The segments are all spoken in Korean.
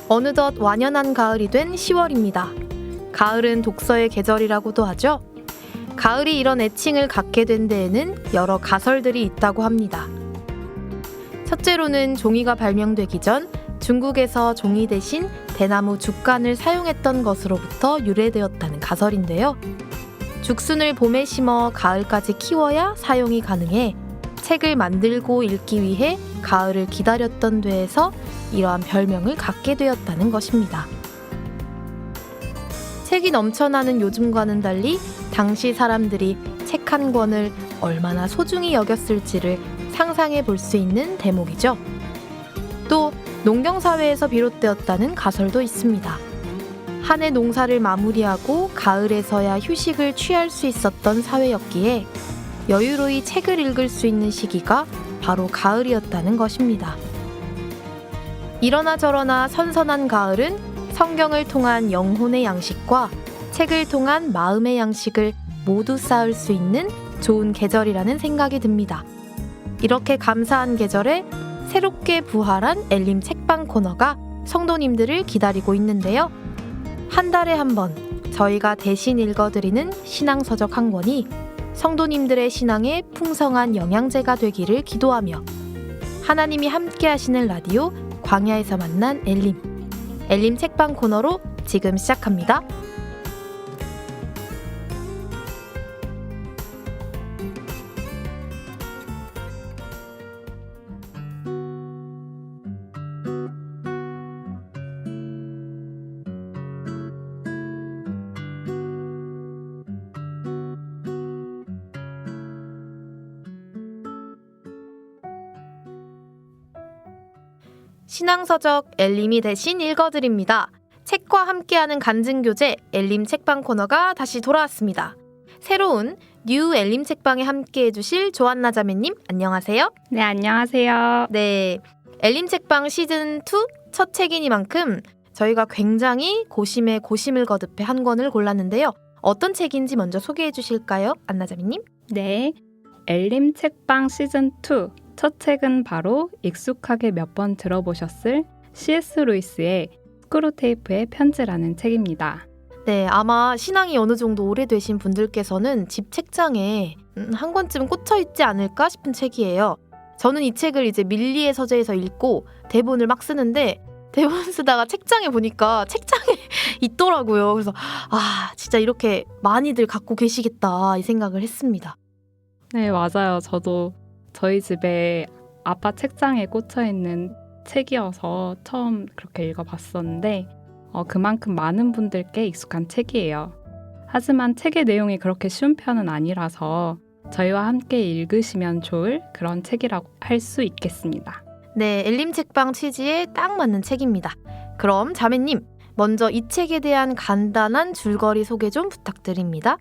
어느덧 완연한 가을이 된 10월입니다. 가을은 독서의 계절이라고도 하죠. 가을이 이런 애칭을 갖게 된 데에는 여러 가설들이 있다고 합니다. 첫째로는 종이가 발명되기 전 중국에서 종이 대신 대나무 죽간을 사용했던 것으로부터 유래되었다는 가설인데요. 죽순을 봄에 심어 가을까지 키워야 사용이 가능해 책을 만들고 읽기 위해 가을을 기다렸던 데에서 이러한 별명을 갖게 되었다는 것입니다. 책이 넘쳐나는 요즘과는 달리 당시 사람들이 책 한 권을 얼마나 소중히 여겼을지를 상상해 볼 수 있는 대목이죠. 또 농경사회에서 비롯되었다는 가설도 있습니다. 한 해 농사를 마무리하고 가을에서야 휴식을 취할 수 있었던 사회였기에 여유로이 책을 읽을 수 있는 시기가 바로 가을이었다는 것입니다. 이러나 저러나 선선한 가을은 성경을 통한 영혼의 양식과 책을 통한 마음의 양식을 모두 쌓을 수 있는 좋은 계절이라는 생각이 듭니다. 이렇게 감사한 계절에 새롭게 부활한 엘림 책방 코너가 성도님들을 기다리고 있는데요. 한 달에 한 번 저희가 대신 읽어드리는 신앙서적 한 권이 성도님들의 신앙에 풍성한 영양제가 되기를 기도하며 하나님이 함께 하시는 라디오 광야에서 만난 엘림 책방 코너로 지금 시작합니다. 신앙서적 엘림이 대신 읽어드립니다. 책과 함께하는 간증교재 엘림 책방 코너가 다시 돌아왔습니다. 새로운 뉴 엘림 책방에 함께해 주실 조한나 자매님 안녕하세요. 네, 안녕하세요. 네, 엘림 책방 시즌2 첫 책이니만큼 저희가 굉장히 고심에 고심을 거듭해 한 권을 골랐는데요. 어떤 책인지 먼저 소개해 주실까요? 안나 자매님? 네, 엘림 책방 시즌2 첫 책은 바로 익숙하게 몇 번 들어보셨을 C.S. 루이스의 스크루테이프의 편지라는 책입니다. 네, 아마 신앙이 어느 정도 오래되신 분들께서는 집 책장에 한 권쯤 꽂혀 있지 않을까 싶은 책이에요. 저는 이 책을 이제 밀리의 서재에서 읽고 대본을 막 쓰는데 대본 쓰다가 책장에 보니까 책장에 있더라고요. 그래서 진짜 이렇게 많이들 갖고 계시겠다 이 생각을 했습니다. 네, 맞아요. 저도 저희 집에 아빠 책장에 꽂혀있는 책이어서 처음 그렇게 읽어봤었는데 그만큼 많은 분들께 익숙한 책이에요. 하지만 책의 내용이 그렇게 쉬운 편은 아니라서 저희와 함께 읽으시면 좋을 그런 책이라고 할 수 있겠습니다. 네, 엘림 책방 취지에 딱 맞는 책입니다. 그럼 자매님, 먼저 이 책에 대한 간단한 줄거리 소개 좀 부탁드립니다.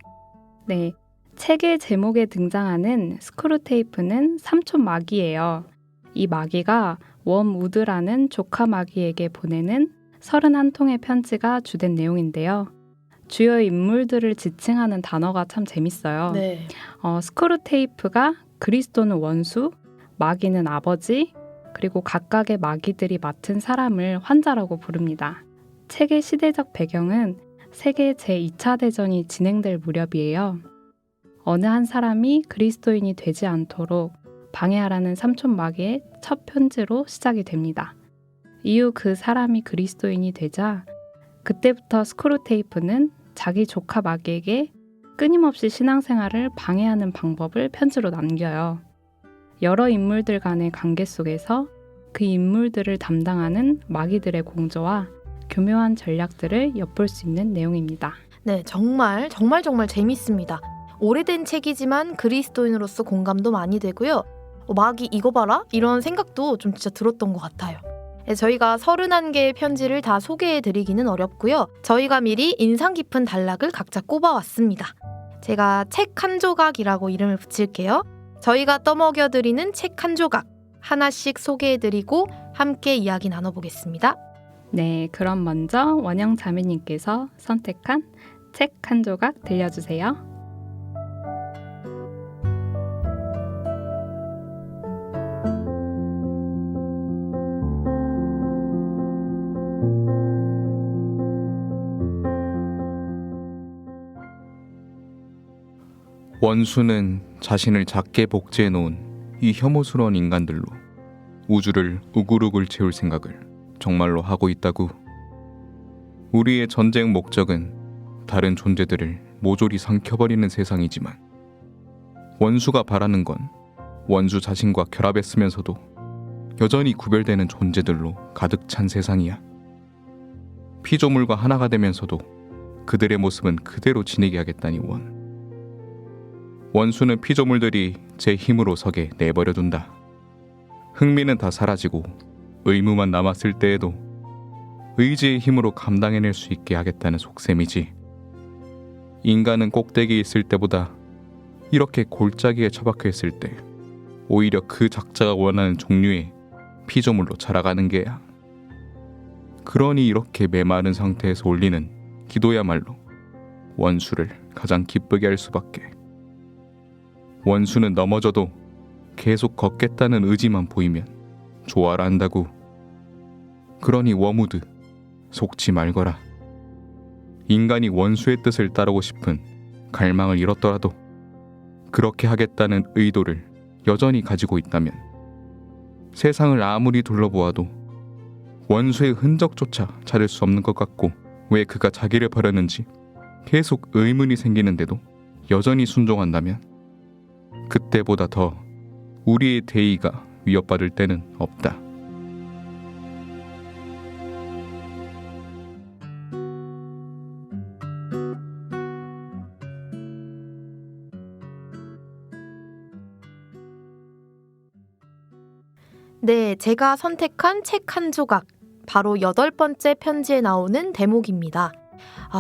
네, 책의 제목에 등장하는 스크루테이프는 삼촌 마귀예요. 이 마귀가 웜우드라는 조카 마귀에게 보내는 31통의 편지가 주된 내용인데요. 주요 인물들을 지칭하는 단어가 참 재밌어요. 네. 스크루테이프가 그리스도는 원수, 마귀는 아버지, 그리고 각각의 마귀들이 맡은 사람을 환자라고 부릅니다. 책의 시대적 배경은 세계 제2차 대전이 진행될 무렵이에요. 어느 한 사람이 그리스도인이 되지 않도록 방해하라는 삼촌 마귀의 첫 편지로 시작이 됩니다. 이후 그 사람이 그리스도인이 되자 그때부터 스크루테이프는 자기 조카 마귀에게 끊임없이 신앙생활을 방해하는 방법을 편지로 남겨요. 여러 인물들 간의 관계 속에서 그 인물들을 담당하는 마귀들의 공조와 교묘한 전략들을 엿볼 수 있는 내용입니다. 네, 정말 재밌습니다. 오래된 책이지만 그리스도인으로서 공감도 많이 되고요. 마귀 이거 봐라? 이런 생각도 좀 진짜 들었던 것 같아요. 네, 저희가 31개의 편지를 다 소개해드리기는 어렵고요. 저희가 미리 인상 깊은 단락을 각자 꼽아왔습니다. 제가 책 한 조각이라고 이름을 붙일게요. 저희가 떠먹여드리는 책 한 조각 하나씩 소개해드리고 함께 이야기 나눠보겠습니다. 네, 그럼 먼저 원영 자매님께서 선택한 책 한 조각 들려주세요. 원수는 자신을 작게 복제해 놓은 이 혐오스러운 인간들로 우주를 우글우글 채울 생각을 정말로 하고 있다고. 우리의 전쟁 목적은 다른 존재들을 모조리 삼켜버리는 세상이지만 원수가 바라는 건 원수 자신과 결합했으면서도 여전히 구별되는 존재들로 가득 찬 세상이야. 피조물과 하나가 되면서도 그들의 모습은 그대로 지니게 하겠다니 원. 원수는 피조물들이 제 힘으로 서게 내버려둔다. 흥미는 다 사라지고 의무만 남았을 때에도 의지의 힘으로 감당해낼 수 있게 하겠다는 속셈이지. 인간은 꼭대기에 있을 때보다 이렇게 골짜기에 처박혀 있을 때 오히려 그 작자가 원하는 종류의 피조물로 자라가는 게야. 그러니 이렇게 메마른 상태에서 올리는 기도야말로 원수를 가장 기쁘게 할 수밖에. 원수는 넘어져도 계속 걷겠다는 의지만 보이면 좋아라 한다고. 그러니 워무드, 속지 말거라. 인간이 원수의 뜻을 따르고 싶은 갈망을 잃었더라도 그렇게 하겠다는 의도를 여전히 가지고 있다면 세상을 아무리 둘러보아도 원수의 흔적조차 찾을 수 없는 것 같고, 왜 그가 자기를 버렸는지 계속 의문이 생기는데도 여전히 순종한다면 그때보다 더 우리의 대의가 위협받을 때는 없다. 네, 제가 선택한 책 한 조각, 바로 8번째 편지에 나오는 대목입니다.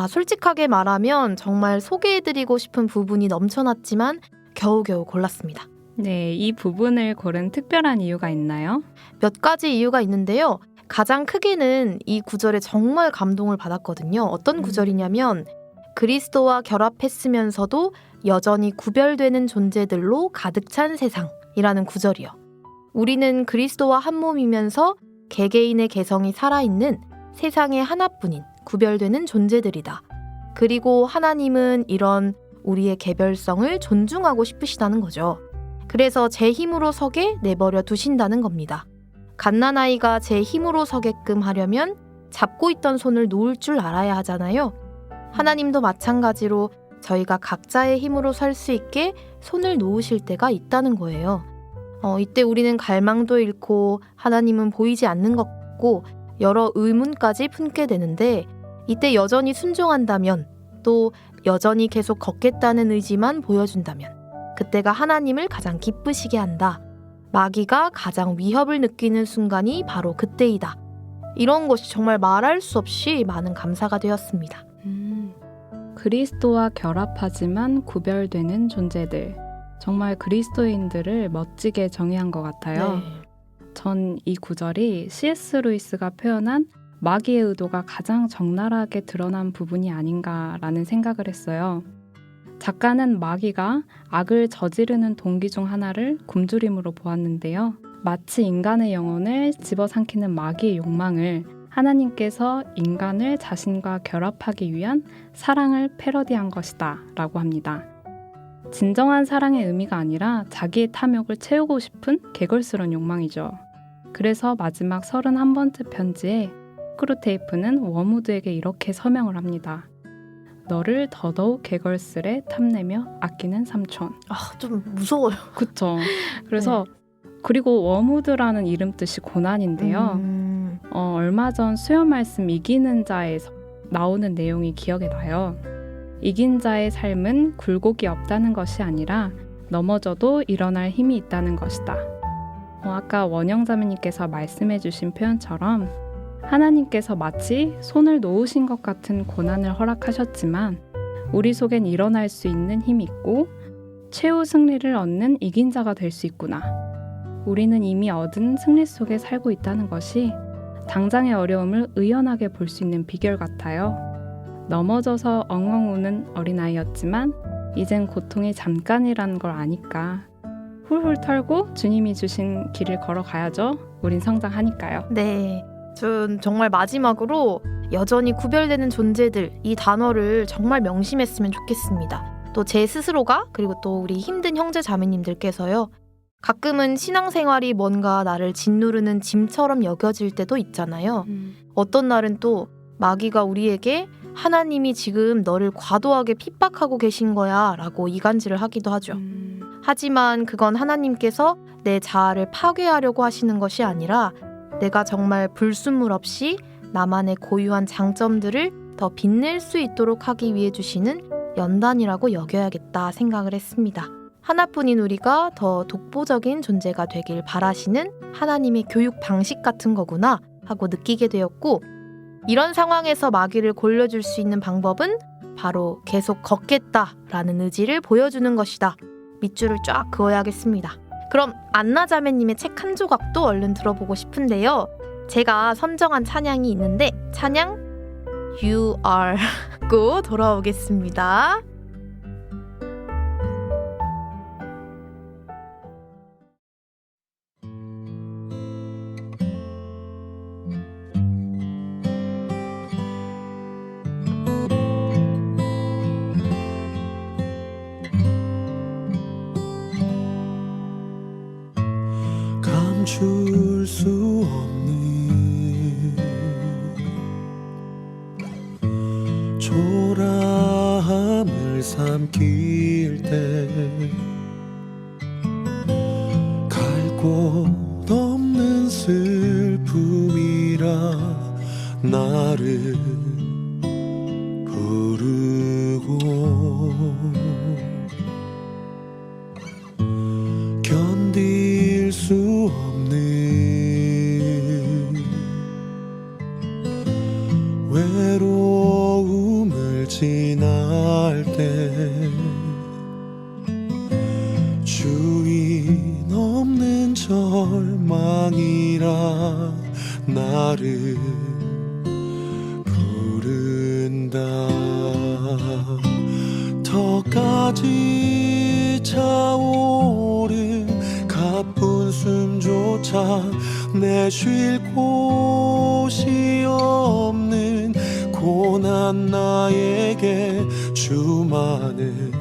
솔직하게 말하면 정말 소개해드리고 싶은 부분이 넘쳐났지만 겨우겨우 골랐습니다. 네, 이 부분을 고른 특별한 이유가 있나요? 몇 가지 이유가 있는데요. 가장 크게는 이 구절에 정말 감동을 받았거든요. 어떤 구절이냐면 그리스도와 결합했으면서도 여전히 구별되는 존재들로 가득 찬 세상이라는 구절이요. 우리는 그리스도와 한 몸이면서 개개인의 개성이 살아있는 세상의 하나뿐인 구별되는 존재들이다. 그리고 하나님은 이런 우리의 개별성을 존중하고 싶으시다는 거죠. 그래서 제 힘으로 서게 내버려 두신다는 겁니다. 갓난아이가 제 힘으로 서게끔 하려면 잡고 있던 손을 놓을 줄 알아야 하잖아요. 하나님도 마찬가지로 저희가 각자의 힘으로 설 수 있게 손을 놓으실 때가 있다는 거예요. 이때 우리는 갈망도 잃고 하나님은 보이지 않는 것 같고 여러 의문까지 품게 되는데, 이때 여전히 순종한다면, 또 여전히 계속 걷겠다는 의지만 보여준다면 그때가 하나님을 가장 기쁘시게 한다. 마귀가 가장 위협을 느끼는 순간이 바로 그때이다. 이런 것이 정말 말할 수 없이 많은 감사가 되었습니다. 그리스도와 결합하지만 구별되는 존재들. 정말 그리스도인들을 멋지게 정의한 것 같아요. 네. 전 이 구절이 C.S. 루이스가 표현한 마귀의 의도가 가장 적나라하게 드러난 부분이 아닌가라는 생각을 했어요. 작가는 마귀가 악을 저지르는 동기 중 하나를 굶주림으로 보았는데요. 마치 인간의 영혼을 집어삼키는 마귀의 욕망을 하나님께서 인간을 자신과 결합하기 위한 사랑을 패러디한 것이다 라고 합니다. 진정한 사랑의 의미가 아니라 자기의 탐욕을 채우고 싶은 개걸스러운 욕망이죠. 그래서 마지막 31번째 편지에 스크루테이프는 워무드에게 이렇게 서명을 합니다. 너를 더더욱 개걸스레 탐내며 아끼는 삼촌. 좀 무서워요. 그쵸. 그래서 그리고 워무드라는 이름 뜻이 고난인데요. 얼마 전 수요 말씀 이기는 자에서 나오는 내용이 기억에 나요. 이긴 자의 삶은 굴곡이 없다는 것이 아니라 넘어져도 일어날 힘이 있다는 것이다. 아까 원영자매님께서 말씀해 주신 표현처럼 하나님께서 마치 손을 놓으신 것 같은 고난을 허락하셨지만 우리 속엔 일어날 수 있는 힘이 있고 최후 승리를 얻는 이긴 자가 될 수 있구나. 우리는 이미 얻은 승리 속에 살고 있다는 것이 당장의 어려움을 의연하게 볼 수 있는 비결 같아요. 넘어져서 엉엉 우는 어린아이였지만 이젠 고통이 잠깐이라는 걸 아니까 훌훌 털고 주님이 주신 길을 걸어가야죠. 우린 성장하니까요. 네, 전 정말 마지막으로 여전히 구별되는 존재들, 이 단어를 정말 명심했으면 좋겠습니다. 또 제 스스로가 그리고 또 우리 힘든 형제 자매님들께서요. 가끔은 신앙생활이 뭔가 나를 짓누르는 짐처럼 여겨질 때도 있잖아요. 어떤 날은 또 마귀가 우리에게 하나님이 지금 너를 과도하게 핍박하고 계신 거야 라고 이간질을 하기도 하죠. 하지만 그건 하나님께서 내 자아를 파괴하려고 하시는 것이 아니라 내가 정말 불순물 없이 나만의 고유한 장점들을 더 빛낼 수 있도록 하기 위해 주시는 연단이라고 여겨야겠다 생각을 했습니다. 하나뿐인 우리가 더 독보적인 존재가 되길 바라시는 하나님의 교육 방식 같은 거구나 하고 느끼게 되었고, 이런 상황에서 마귀를 골려줄 수 있는 방법은 바로 계속 걷겠다라는 의지를 보여주는 것이다. 밑줄을 쫙 그어야겠습니다. 그럼 안나 자매님의 책 한 조각도 얼른 들어보고 싶은데요. 제가 선정한 찬양이 있는데 찬양 You Are고 돌아오겠습니다. 감출 수 없는 초라함을 삼킬 때 갈 곳 없는 슬픔이라 나를 부르고 견딜 수 없는 외로움을 지날 때 주인 없는 절망이라 나를 부른다. 더까지 차오른 가쁜 숨조차 내쉴 곳이 없는 고난 나에게 주만은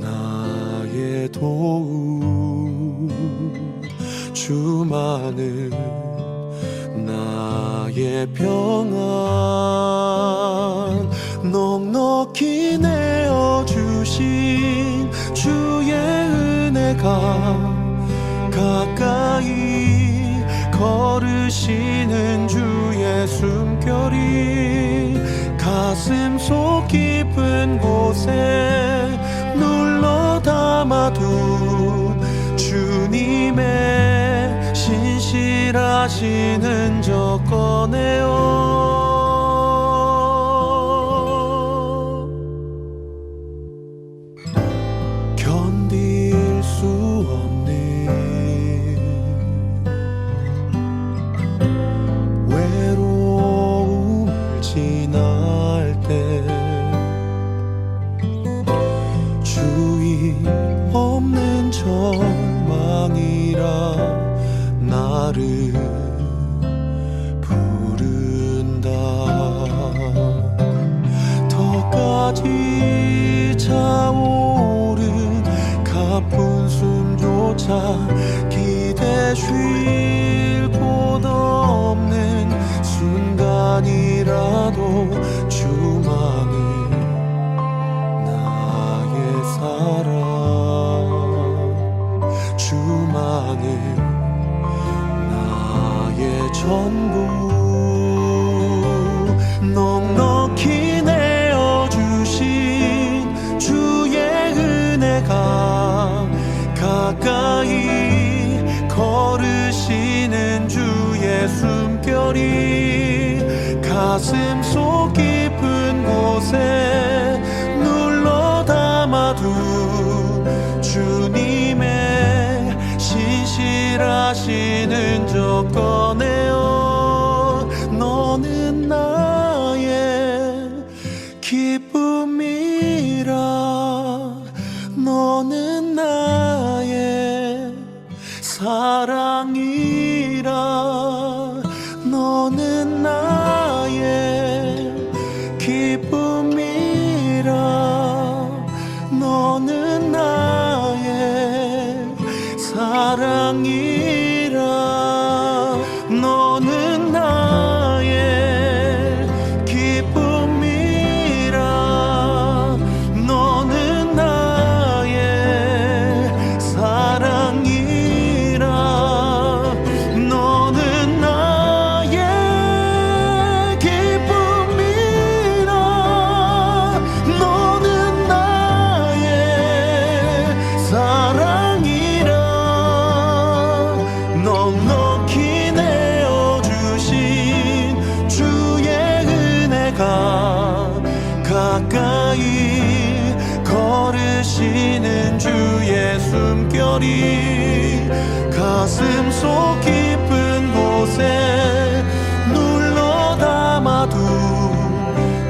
나의 도움, 주만은 나의 평안. 넉넉히 내어주신 주의 은혜가 가까이 걸으시는 주의 숨결이 가슴 속 깊은 곳에 눌러 담아둔 주님의 신실하신 흔적 꺼내어 견딜 수 없는 외로움을 지날 때 주인 없는 절망이라 나를 부른다. 더까지 차오른 가쁜 숨조차 기대 쉴 곳 없는 순간이라도 주만이 나의 사랑, 주만은 나의 전부. 넉넉히 내어주신 주의 은혜가 가까이 걸으시는 주의 숨결이 가슴 속 깊은 곳에 눌러 담아둔 주님의 신실하신 흔적 꺼내어 너는 나의 기쁨이라, 너는 나의 사랑이라, 너는 나의 기쁨이라, 가까이 걸으시는 주의 숨결이 가슴 속 깊은 곳에 눌러 담아둔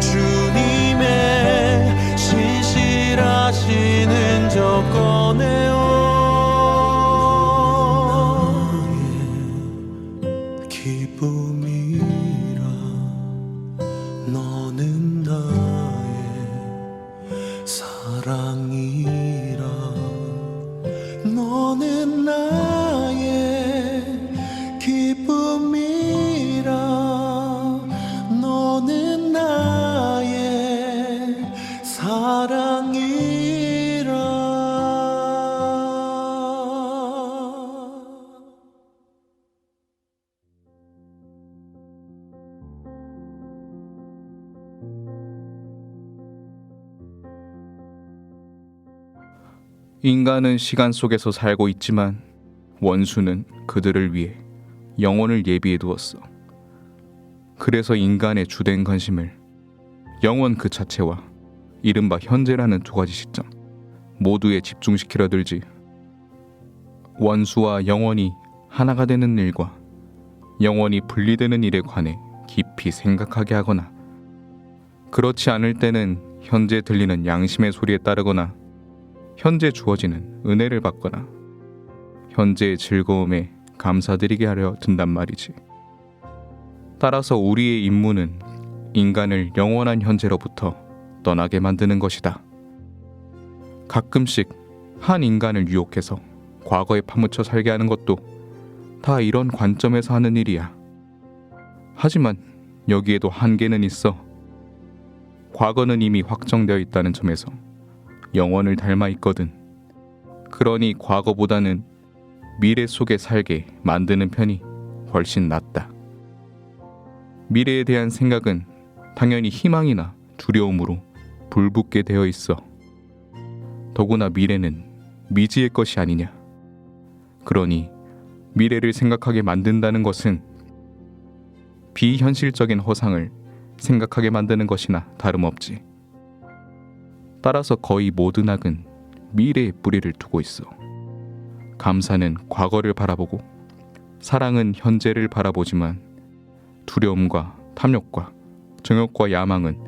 주님의 신실하신 흔적 꺼내어 기쁨이라 너는 나의 사랑이라 너는 나의 기쁨이라 너는 나의 사랑이라 인간은 시간 속에서 살고 있지만 원수는 그들을 위해 영혼을 예비해 두었어. 그래서 인간의 주된 관심을 영혼 그 자체와 이른바 현재라는 두 가지 시점 모두에 집중시키려 들지. 원수와 영혼이 하나가 되는 일과 영혼이 분리되는 일에 관해 깊이 생각하게 하거나, 그렇지 않을 때는 현재 들리는 양심의 소리에 따르거나 현재 주어지는 은혜를 받거나 현재의 즐거움에 감사드리게 하려 든단 말이지. 따라서 우리의 임무는 인간을 영원한 현재로부터 떠나게 만드는 것이다. 가끔씩 한 인간을 유혹해서 과거에 파묻혀 살게 하는 것도 다 이런 관점에서 하는 일이야. 하지만 여기에도 한계는 있어. 과거는 이미 확정되어 있다는 점에서 영원을 닮아 있거든. 그러니 과거보다는 미래 속에 살게 만드는 편이 훨씬 낫다. 미래에 대한 생각은 당연히 희망이나 두려움으로 불붙게 되어 있어. 더구나 미래는 미지의 것이 아니냐. 그러니 미래를 생각하게 만든다는 것은 비현실적인 허상을 생각하게 만드는 것이나 다름없지. 따라서 거의 모든 악은 미래에 뿌리를 두고 있어. 감사는 과거를 바라보고 사랑은 현재를 바라보지만 두려움과 탐욕과 정욕과 야망은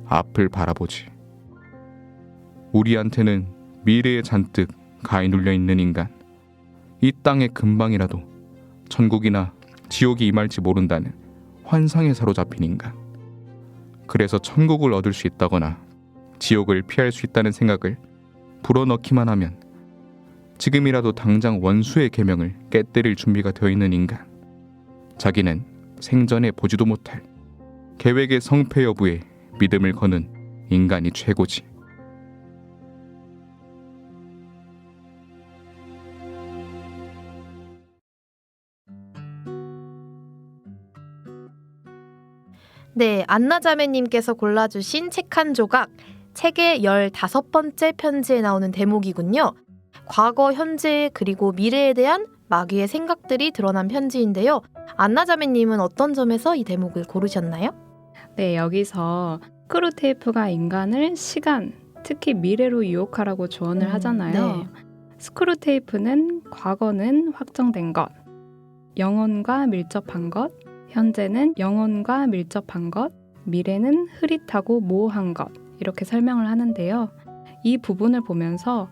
앞을 바라보지. 우리한테는 미래에 잔뜩 가히 눌려있는 인간, 이 땅에 금방이라도 천국이나 지옥이 임할지 모른다는 환상에 사로잡힌 인간, 그래서 천국을 얻을 수 있다거나 지옥을 피할 수 있다는 생각을 불어넣기만 하면 지금이라도 당장 원수의 계명을 깨뜨릴 준비가 되어 있는 인간, 자기는 생전에 보지도 못할 계획의 성패 여부에 믿음을 거는 인간이 최고지. 네, 안나자매님께서 골라주신 책 한 조각, 책의 15번째 편지에 나오는 대목이군요. 과거, 현재, 그리고 미래에 대한 마귀의 생각들이 드러난 편지인데요. 안나자매님은 어떤 점에서 이 대목을 고르셨나요? 네, 여기서 스크루테이프가 인간을 시간, 특히 미래로 유혹하라고 조언을 하잖아요. 네. 스크루테이프는 과거는 확정된 것, 영혼과 밀접한 것, 현재는 영혼과 밀접한 것, 미래는 흐릿하고 모호한 것, 이렇게 설명을 하는데요. 이 부분을 보면서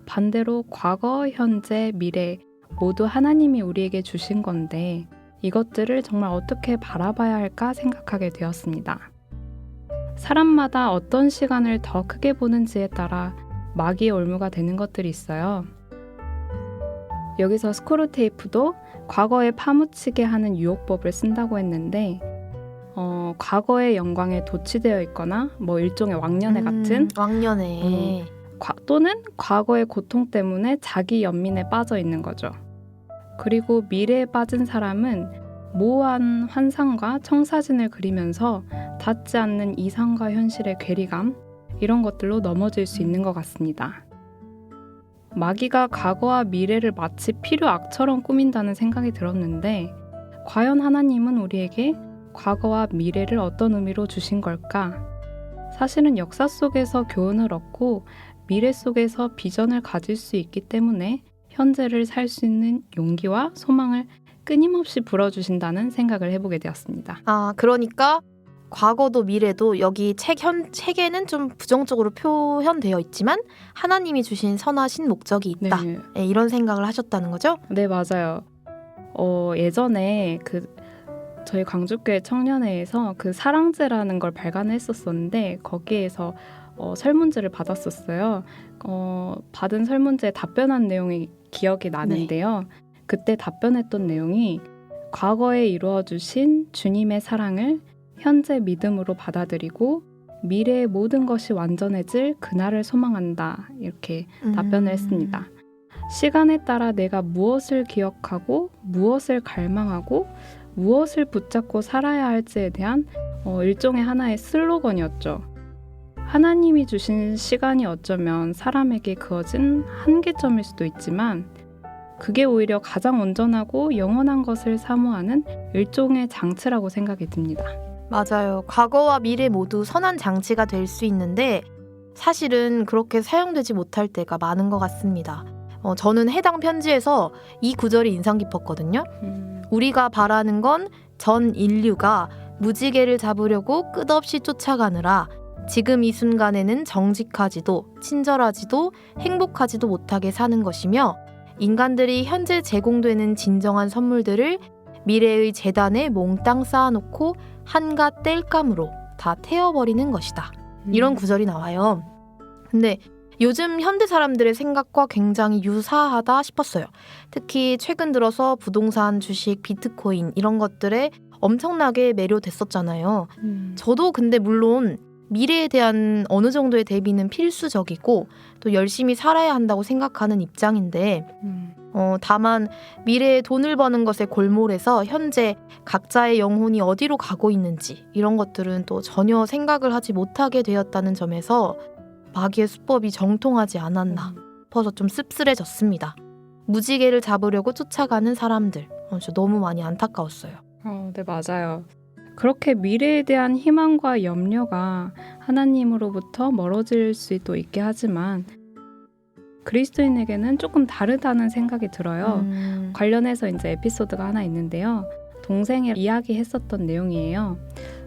반대로 과거, 현재, 미래 모두 하나님이 우리에게 주신 건데 이것들을 정말 어떻게 바라봐야 할까 생각하게 되었습니다. 사람마다 어떤 시간을 더 크게 보는지에 따라 마귀의 올무가 되는 것들이 있어요. 여기서 스크루테이프도 과거에 파묻히게 하는 유혹법을 쓴다고 했는데 과거의 영광에 도취되어 있거나 뭐 일종의 왕년회 같은 왕년회 또는 과거의 고통 때문에 자기 연민에 빠져 있는 거죠. 그리고 미래에 빠진 사람은 모호한 환상과 청사진을 그리면서 닿지 않는 이상과 현실의 괴리감, 이런 것들로 넘어질 수 있는 것 같습니다. 마귀가 과거와 미래를 마치 필요악처럼 꾸민다는 생각이 들었는데 과연 하나님은 우리에게 과거와 미래를 어떤 의미로 주신 걸까? 사실은 역사 속에서 교훈을 얻고 미래 속에서 비전을 가질 수 있기 때문에 현재를 살 수 있는 용기와 소망을 끊임없이 불어주신다는 생각을 해보게 되었습니다. 아, 그러니까 과거도 미래도 여기 책에는 좀 부정적으로 표현되어 있지만 하나님이 주신 선하신 목적이 있다. 네, 네, 이런 생각을 하셨다는 거죠? 네 맞아요. 예전에 저희 광주교회 청년회에서 사랑제라는 걸 발간했었었는데 거기에서 설문지를 받았었어요. 받은 설문지에 답변한 내용이 기억이 나는데요. 그때 답변했던 내용이 과거에 이루어주신 주님의 사랑을 현재 믿음으로 받아들이고 미래의 모든 것이 완전해질 그날을 소망한다. 이렇게 답변을 했습니다. 시간에 따라 내가 무엇을 기억하고 무엇을 갈망하고 무엇을 붙잡고 살아야 할지에 대한 일종의 하나의 슬로건이었죠. 하나님이 주신 시간이 어쩌면 사람에게 그어진 한계점일 수도 있지만 그게 오히려 가장 온전하고 영원한 것을 사모하는 일종의 장치라고 생각이 듭니다. 맞아요. 과거와 미래 모두 선한 장치가 될 수 있는데 사실은 그렇게 사용되지 못할 때가 많은 것 같습니다. 저는 해당 편지에서 이 구절이 인상 깊었거든요. 우리가 바라는 건 전 인류가 무지개를 잡으려고 끝없이 쫓아가느라 지금 이 순간에는 정직하지도 친절하지도 행복하지도 못하게 사는 것이며 인간들이 현재 제공되는 진정한 선물들을 미래의 재단에 몽땅 쌓아놓고 한갓 땔감으로 다 태워버리는 것이다. 이런 구절이 나와요. 근데 요즘 현대 사람들의 생각과 굉장히 유사하다 싶었어요. 특히 최근 들어서 부동산, 주식, 비트코인 이런 것들에 엄청나게 매료됐었잖아요. 저도 근데 물론 미래에 대한 어느 정도의 대비는 필수적이고 또 열심히 살아야 한다고 생각하는 입장인데 다만 미래에 돈을 버는 것에 골몰해서 현재 각자의 영혼이 어디로 가고 있는지 이런 것들은 또 전혀 생각을 하지 못하게 되었다는 점에서 마귀의 수법이 정통하지 않았나 싶어서 좀 씁쓸해졌습니다. 무지개를 잡으려고 쫓아가는 사람들 저 너무 많이 안타까웠어요. 네 맞아요. 그렇게 미래에 대한 희망과 염려가 하나님으로부터 멀어질 수도 있게 하지만 그리스도인에게는 조금 다르다는 생각이 들어요. 관련해서 이제 에피소드가 하나 있는데요. 동생이 이야기했었던 내용이에요.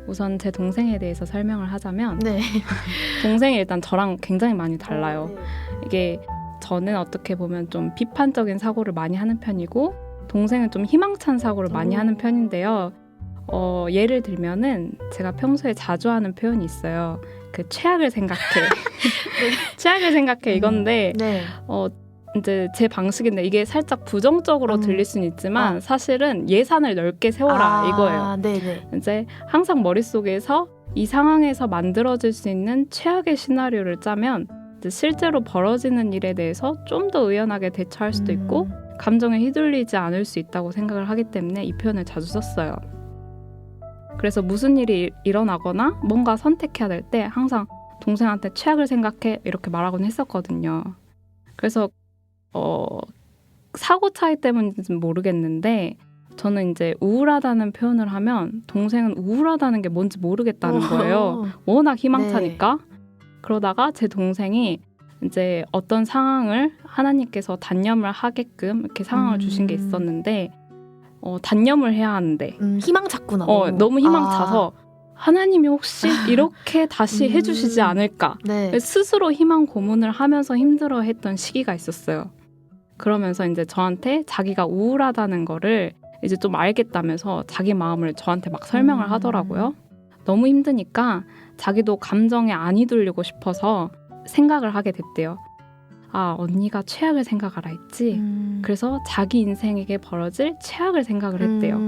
우선 제 동생에 대해서 설명을 하자면 네. 동생이 일단 저랑 굉장히 많이 달라요. 이게 저는 어떻게 보면 좀 비판적인 사고를 많이 하는 편이고 동생은 좀 희망찬 사고를 많이 하는 편인데요. 예를 들면은 제가 평소에 자주 하는 표현이 있어요. 최악을 생각해. 최악을 생각해 이건데 네. 이제 제 방식인데 이게 살짝 부정적으로 들릴 수는 있지만 사실은 예산을 넓게 세워라 이거예요. 네네. 이제 항상 머릿속에서 이 상황에서 만들어질 수 있는 최악의 시나리오를 짜면 이제 실제로 벌어지는 일에 대해서 좀 더 의연하게 대처할 수도 있고 감정에 휘둘리지 않을 수 있다고 생각을 하기 때문에 이 표현을 자주 썼어요. 그래서 무슨 일이 일어나거나 뭔가 선택해야 될 때 항상 동생한테 최악을 생각해 이렇게 말하곤 했었거든요. 그래서 사고 차이 때문인지는 모르겠는데 저는 이제 우울하다는 표현을 하면 동생은 우울하다는 게 뭔지 모르겠다는 거예요. 워낙 희망차니까. 네. 그러다가 제 동생이 이제 어떤 상황을 하나님께서 단념을 하게끔 이렇게 상황을 주신 게 있었는데 단념을 해야 하는데 희망찼구나. 너무 희망차서 하나님이 혹시 이렇게 다시 해주시지 않을까. 네. 스스로 희망 고문을 하면서 힘들어했던 시기가 있었어요. 그러면서 이제 저한테 자기가 우울하다는 거를 이제 좀 알겠다면서 자기 마음을 저한테 막 설명을 하더라고요. 너무 힘드니까 자기도 감정에 안 휘둘리고 싶어서 생각을 하게 됐대요. 아, 언니가 최악을 생각하라 했지. 그래서 자기 인생에게 벌어질 최악을 생각을 했대요.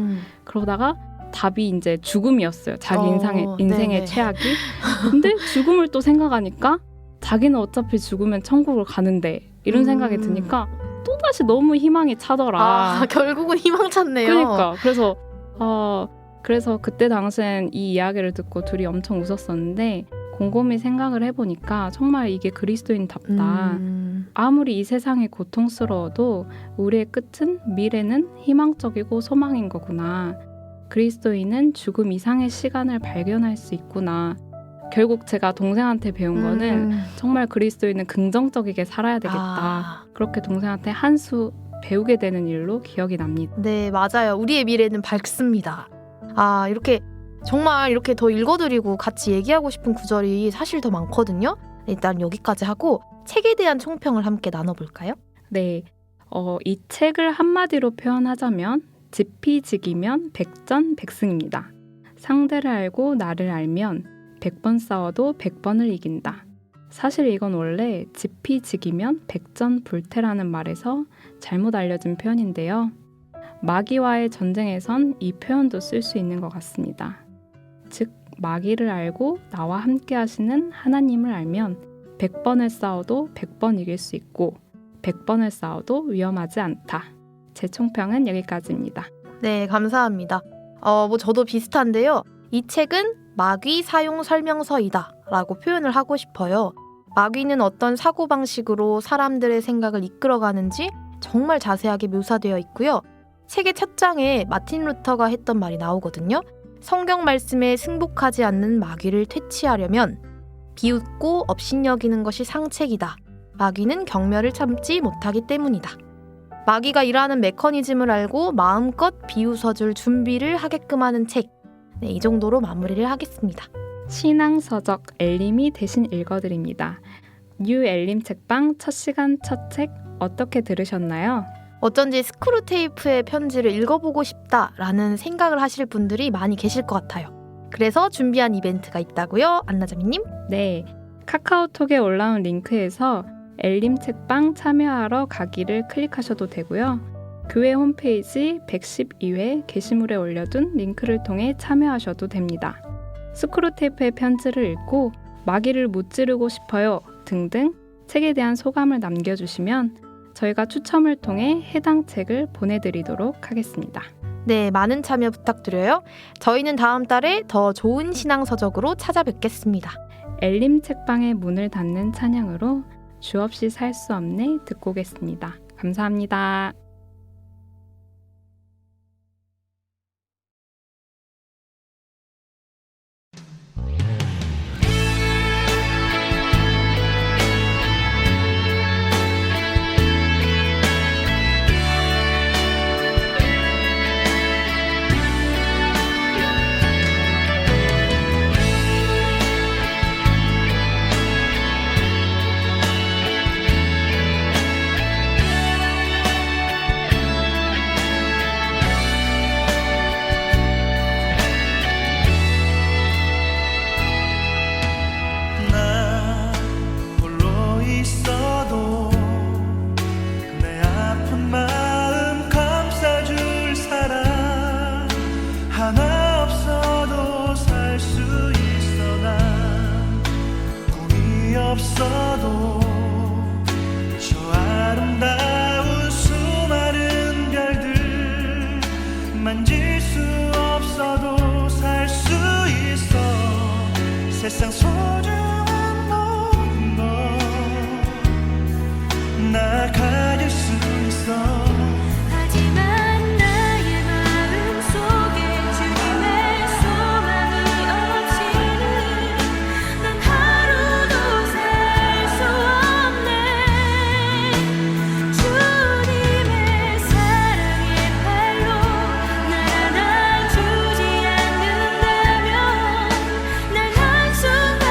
그러다가 답이 이제 죽음이었어요. 자기 인생의 최악이. 근데 죽음을 또 생각하니까 자기는 어차피 죽으면 천국을 가는데 이런 생각이 드니까 또다시 너무 희망이 차더라. 결국은 희망찼네요. 그러니까 그래서 그때 당시엔 이 이야기를 듣고 둘이 엄청 웃었었는데 곰곰이 생각을 해보니까 정말 이게 그리스도인답다. 아무리 이 세상이 고통스러워도 우리의 끝은 미래는 희망적이고 소망인 거구나. 그리스도인은 죽음 이상의 시간을 발견할 수 있구나. 결국 제가 동생한테 배운 거는 정말 그리스도인은 긍정적이게 살아야 되겠다. 아, 그렇게 동생한테 한 수 배우게 되는 일로 기억이 납니다. 네, 맞아요. 우리의 미래는 밝습니다. 아, 이렇게 정말 이렇게 더 읽어드리고 같이 얘기하고 싶은 구절이 사실 더 많거든요. 일단 여기까지 하고 책에 대한 총평을 함께 나눠볼까요? 네, 이 책을 한마디로 표현하자면 지피지기면 백전백승입니다. 상대를 알고 나를 알면 100번 싸워도 100번을 이긴다. 사실 이건 원래 지피지기면 백전불태라는 말에서 잘못 알려진 표현인데요. 마귀와의 전쟁에선 이 표현도 쓸 수 있는 것 같습니다. 즉, 마귀를 알고 나와 함께 하시는 하나님을 알면 100번을 싸워도 100번 이길 수 있고 100번을 싸워도 위험하지 않다. 제 총평은 여기까지입니다. 네, 감사합니다. 뭐 저도 비슷한데요. 이 책은 마귀 사용 설명서이다 라고 표현을 하고 싶어요. 마귀는 어떤 사고방식으로 사람들의 생각을 이끌어가는지 정말 자세하게 묘사되어 있고요. 책의 첫 장에 마틴 루터가 했던 말이 나오거든요. 성경 말씀에 승복하지 않는 마귀를 퇴치하려면 비웃고 업신여기는 것이 상책이다. 마귀는 경멸을 참지 못하기 때문이다. 마귀가 일하는 메커니즘을 알고 마음껏 비웃어줄 준비를 하게끔 하는 책. 네, 이 정도로 마무리를 하겠습니다. 신앙서적 엘림이 대신 읽어드립니다. 뉴 엘림 책방 첫 시간 첫 책 어떻게 들으셨나요? 어쩐지 스크루테이프의 편지를 읽어보고 싶다라는 생각을 하실 분들이 많이 계실 것 같아요. 그래서 준비한 이벤트가 있다고요, 안나자미님? 네, 카카오톡에 올라온 링크에서 엘림 책방 참여하러 가기를 클릭하셔도 되고요. 교회 홈페이지 112회 게시물에 올려둔 링크를 통해 참여하셔도 됩니다. 스크루테이프의 편지를 읽고 마귀를 무찌르고 싶어요 등등 책에 대한 소감을 남겨주시면 저희가 추첨을 통해 해당 책을 보내드리도록 하겠습니다. 네, 많은 참여 부탁드려요. 저희는 다음 달에 더 좋은 신앙서적으로 찾아뵙겠습니다. 엘림 책방의 문을 닫는 찬양으로 주 없이 살 수 없네 듣고 오겠습니다. 감사합니다. 나 홀로 있어도 내 아픈 마음 감싸줄 사람 하나 없어도 살 수 있어. 난 꿈이 없어도 저 아름다운 수많은 별들 만질 수 없어도 살 수 있어. 세상 소중한 모든 것나 가질 수 있어. 하지만 나의 마음속에 주님의 소망이 없이는 난 하루도 살 수 없네. 주님의 사랑의 팔로 날 안아주지 않는다면 날 한순간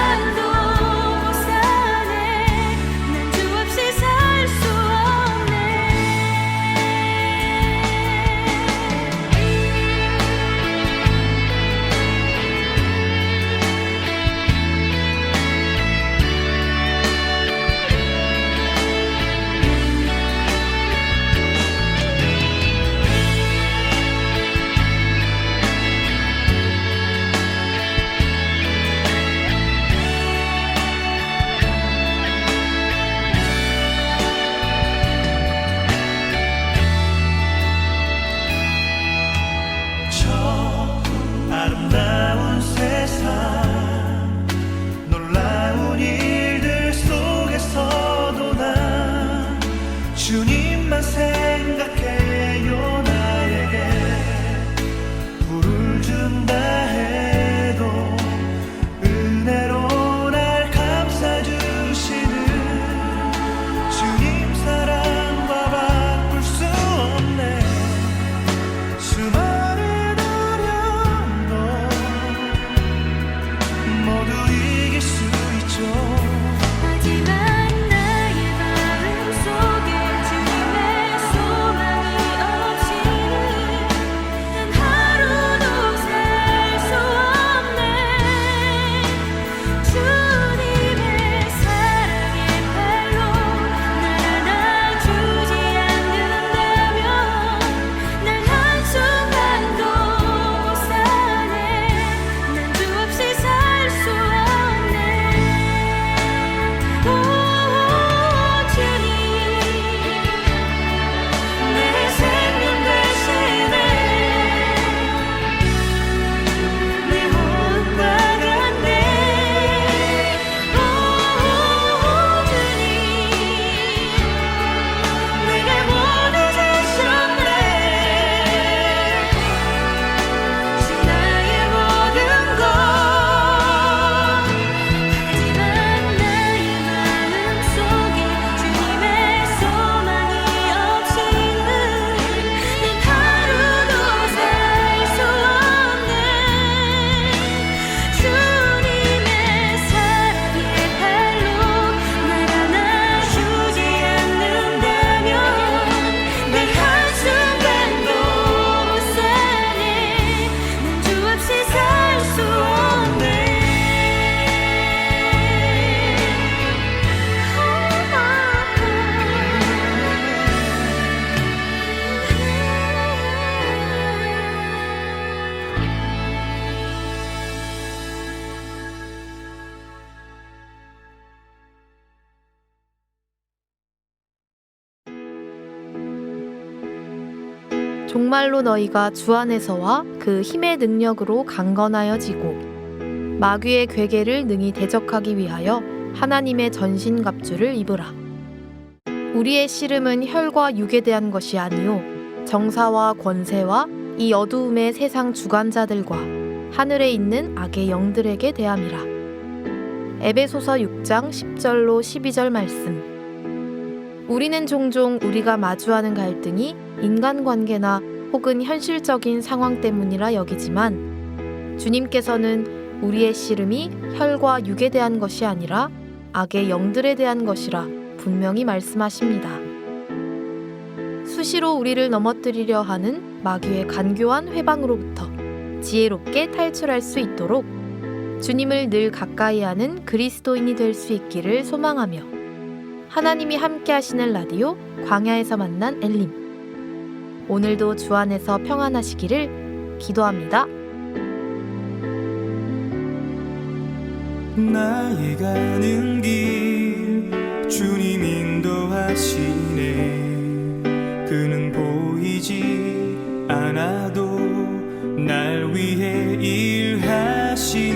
정말로 너희가 주 안에서와 그 힘의 능력으로 강건하여지고 마귀의 괴계를 능히 대적하기 위하여 하나님의 전신갑주를 입으라. 우리의 씨름은 혈과 육에 대한 것이 아니요 정사와 권세와 이 어두움의 세상 주관자들과 하늘에 있는 악의 영들에게 대함이라. 에베소서 6장 10절로 12절 말씀. 우리는 종종 우리가 마주하는 갈등이 인간관계나 혹은 현실적인 상황 때문이라 여기지만 주님께서는 우리의 씨름이 혈과 육에 대한 것이 아니라 악의 영들에 대한 것이라 분명히 말씀하십니다. 수시로 우리를 넘어뜨리려 하는 마귀의 간교한 회방으로부터 지혜롭게 탈출할 수 있도록 주님을 늘 가까이 하는 그리스도인이 될 수 있기를 소망하며 하나님이 함께 하시는 라디오 광야에서 만난 엘림, 오늘도 주 안에서 평안하시기를 기도합니다. 나의 가는 길 주님 인도하시네. 그는 보이지 않아도 날 위해 일하시네.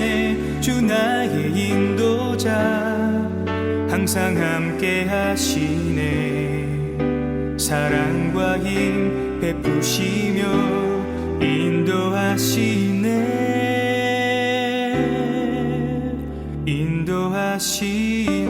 주 나의 인도자 항상 함께 하시네. 사랑과 힘 베푸시며 인도하시네. 인도하시네.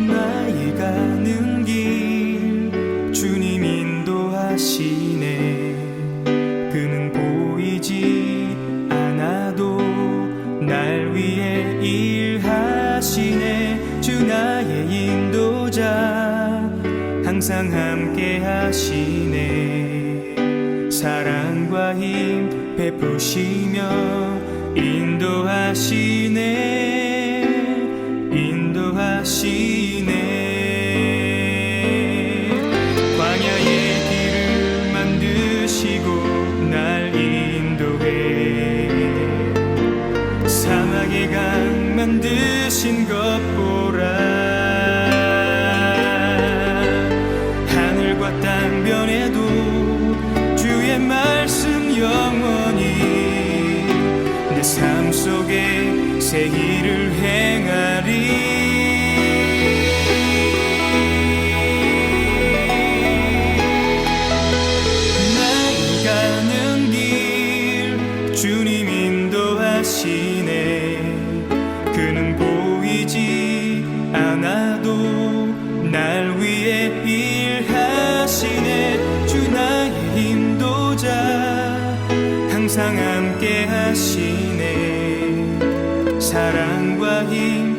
나의 가는 길 주님 인도하시네. 그는 보이지 않아도 날 위해 일하시네. 주 나의 인도자 항상 함께 하시네. 사랑과 힘 베푸시며 인도하시네. 인도하시네. 광야의 길을 만드시고 날 인도해. 사막의 강 만드신 것 보라. 하늘과 땅 변해도 주의 말씀 영원히 내 삶 속에 새 일을 행하리. 나의 가는 길 주님 인도하시네. 그는 보이지 않아도 날 위해 일하시네. 주 나의 인도자 항상 함께 하시네. 사랑과 힘